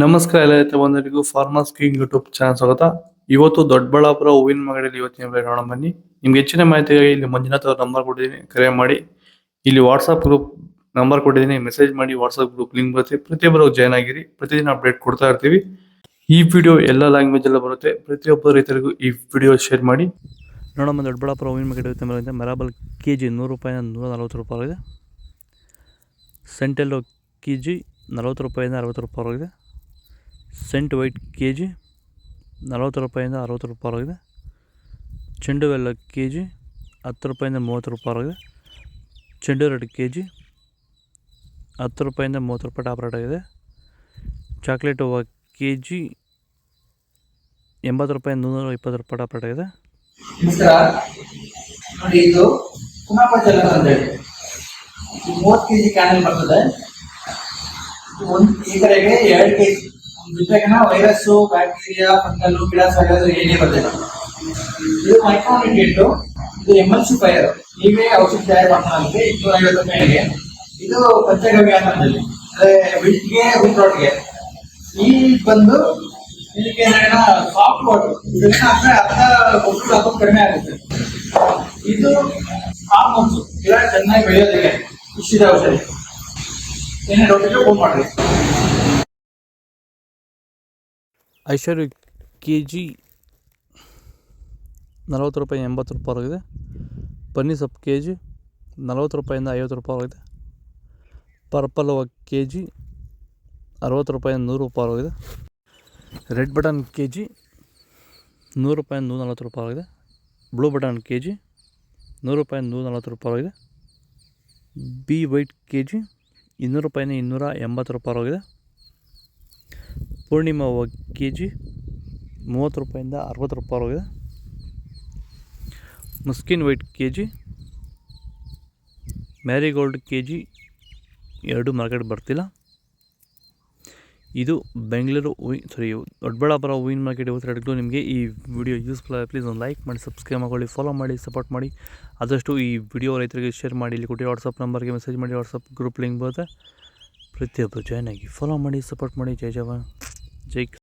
ನಮಸ್ಕಾರ ಎಲ್ಲ ರೈತ ಬಂಧುಗಳಿಗೂ ಫಾರ್ಮರ್ಸ್ ಕಿಂಗ್ ಯೂಟ್ಯೂಬ್ ಚಾನಲ್ ಸ್ವಾಗತ. ಇವತ್ತು ದೊಡ್ಡಬಳ್ಳಾಪುರ ಹೂವಿನ ಮಾರ್ಕೆಟಲ್ಲಿ ಇವತ್ತಿನ ಬೆಲೆ ನೋಡೋಣ ಬನ್ನಿ. ನಿಮ್ಗೆ ಹೆಚ್ಚಿನ ಮಾಹಿತಿಗಾಗಿ ಇಲ್ಲಿ ಮಂಜುನಾಥ್ ಅವ್ರ ನಂಬರ್ ಕೊಟ್ಟಿದ್ದೀನಿ, ಕರೆ ಮಾಡಿ. ಇಲ್ಲಿ ವಾಟ್ಸ್ಆಪ್ ಗ್ರೂಪ್ ನಂಬರ್ ಕೊಟ್ಟಿದ್ದೀನಿ, ಮೆಸೇಜ್ ಮಾಡಿ. ವಾಟ್ಸ್ಆಪ್ ಗ್ರೂಪ್ ಲಿಂಕ್ ಬರುತ್ತೆ, ಪ್ರತಿಯೊಬ್ಬರು ಜಾಯ್ನ್ ಆಗಿರಿ. ಪ್ರತಿದಿನ ಅಪ್ಡೇಟ್ ಕೊಡ್ತಾ ಇರ್ತೀವಿ. ಈ ವಿಡಿಯೋ ಎಲ್ಲ ಲ್ಯಾಂಗ್ವೇಜ್ ಎಲ್ಲ ಬರುತ್ತೆ. ಪ್ರತಿಯೊಬ್ಬ ರೈತರಿಗೂ ಈ ವಿಡಿಯೋ ಶೇರ್ ಮಾಡಿ. ನೋಡಮ್ಮ, ದೊಡ್ಡಬಳ್ಳಾಪುರ ಹೂವಿನ ಮಾರ್ಕೆಟ್ ಇವತ್ತಿನ ಮೆರಾಬಲ್ ಕೆಜಿ 100 ರೂಪಾಯಿಂದ 140 ರೂಪಾಯಿ ಇದೆ. ಸೆಂಟೆಲ್ಲೋ ಕೆಜಿ 40 ರೂಪಾಯಿಂದ 60 ರೂಪಾಯಿ. ಸೆಂಟ್ ವೈಟ್ ಕೆ ಜಿ 40 ರೂಪಾಯಿಂದ 60 ರೂಪಾಯಿ. ಚೆಂಡು ಬೆಲ್ಲ ಕೆ ಜಿ 10 ರೂಪಾಯಿಂದ 30 ರೂಪಾಯಿ. ಚೆಂಡು ರೆಡ್ ಕೆ ಜಿ 10 ರೂಪಾಯಿಂದ 30 ರೂಪಾಯಿ ಟಾಪ್ ರೇಟ್ ಆಗಿದೆ. ಚಾಕ್ಲೇಟ್ ಹೂವು ಕೆ ಜಿ 80 ರೂಪಾಯಿಂದ 120 ರೂಪಾಯಿ ಟಾಪ್ ರೇಟ್ ಆಗಿದೆ. ನೋಡಿ, ಇದು ಕುಮಾಪಚಲ ಅಂತ ಹೇಳಿ 30 ಕೆಜಿ ಕ್ಯಾನಲ್ ಬರ್ತದೆ. ಈ ಕಡೆಗೆ 2 ಕೆಜಿ ಜೊತೆಗಿನ ವೈರಸ್ಸು, ಬ್ಯಾಕ್ಟೀರಿಯಾ, ಫಂಗಲ್, ಗಿಡಾಸ್ ಏನೇ ಬರ್ತಿಲ್ಲ. ಇದು ಮೈಕ್ರೋನ್ಯೂಟ್ರಿಯೆಂಟ್, ಇದು ಎಮಲ್ಸಿಫೈಯರ್. ನೀವೇ ಔಷಧಿ ತಯಾರು ಮಾಡ್ತಾರೆ 250 ರೂಪಾಯಿಗೆ. ಇದು ಪಂಚಗವ್ಯ ಅನ್ನೋದಲ್ಲಿ ವಿಟ್ಗೆ ವಿಟ್ರೋಟ್ಗೆ. ಈ ಬಂದು ಇದಕ್ಕೆ ಸಾಫ್ಟ್ ವಾಟರ್, ಇದನ್ನ ಅರ್ಧ ಗೊಬ್ಬರ ಹಾಕೋದು ಕಡಿಮೆ ಆಗುತ್ತೆ. ಇದು ಹಾರ್ಮೋನ್ಸ್, ಗಿಡ ಚೆನ್ನಾಗಿ ಬೆಳೆಯೋದಿದೆ. ಇಷ್ಟಿದೆ ಔಷಧಿ. ಏನೇ ಡೌಟ್ ಇದ್ರೆ ಫೋನ್ ಮಾಡ್ರಿ. ಐಶ್ವರ್ಯ ಕೆ ಜಿ 40 ರೂಪಾಯಿ 80 ರೂಪಾಯಿ ಆಗಿದೆ. ಪನ್ನೀರ್ ಸೊಪ್ಪು ಕೆ ಜಿ 40 ರೂಪಾಯಿಂದ 50 ರೂಪಾಯಿ ಆಗಿದೆ. ಪರ್ಪಲ್ ಹೂವು ಕೆ ಜಿ 60 ರೂಪಾಯಿಂದ 100 ರೂಪಾಯಿ ಆಗಿದೆ. ರೆಡ್ ಬಟನ್ ಕೆ ಜಿ 100 ರೂಪಾಯಿಂದ 140 ರೂಪಾಯಿ ಆಗಿದೆ. ಬ್ಲೂ ಬಟನ್ ಕೆ ಜಿ 100 ರೂಪಾಯಿಂದ 140 ರೂಪಾಯಿ ಆಗಿದೆ. ಬಿ ವೈಟ್ ಕೆ ಜಿ 200 ರೂಪಾಯಿಂದ 280 ರೂಪಾಯಿ ಆಗಿದೆ. ಪೂರ್ಣಿಮಾ ಹೂವು ಕೆ ಜಿ 30 ರೂಪಾಯಿಂದ 60 ರೂಪಾಯಿ ಆಗಿದೆ. ಮುಸ್ಕಿನ್ white K G, marigold K G 2 market ಬರ್ತಿಲ್ಲ. ಇದು ಬೆಂಗಳೂರು ದೊಡ್ಡಬಳ್ಳಾಪುರ ಹೂವಿನ ಮಾರ್ಕೆಟ್ ಇವತ್ತು ರೇಟ್ಗಳು. ನಿಮಗೆ ಈ ವಿಡಿಯೋ ಯೂಸ್ಫುಲ್ ಆಗಿ ಪ್ಲೀಸ್ ಒಂದು ಲೈಕ್ ಮಾಡಿ, ಸಬ್ಸ್ಕ್ರೈಬ್ ಮಾಡ್ಕೊಳ್ಳಿ, ಫಾಲೋ ಮಾಡಿ, ಸಪೋರ್ಟ್ ಮಾಡಿ. ಆದಷ್ಟು ಈ ವಿಡಿಯೋ ರೈತರಿಗೆ ಶೇರ್ ಮಾಡಿ. ಇಲ್ಲಿ ಕೊಟ್ಟಿರೋ ವಾಟ್ಸಪ್ ನಂಬರ್ಗೆ ಮೆಸೇಜ್ ಮಾಡಿ. ವಾಟ್ಸಪ್ ಗ್ರೂಪ್ ಲಿಂಕ್ ಬರುತ್ತೆ, ಪ್ರತಿಯೊಬ್ಬರು ಜಾಯ್ನ್ ಆಗಿ ಫಾಲೋ ಮಾಡಿ, ಸಪೋರ್ಟ್ ಮಾಡಿ. ಜೈ ಜವಾನ್, ಜೈ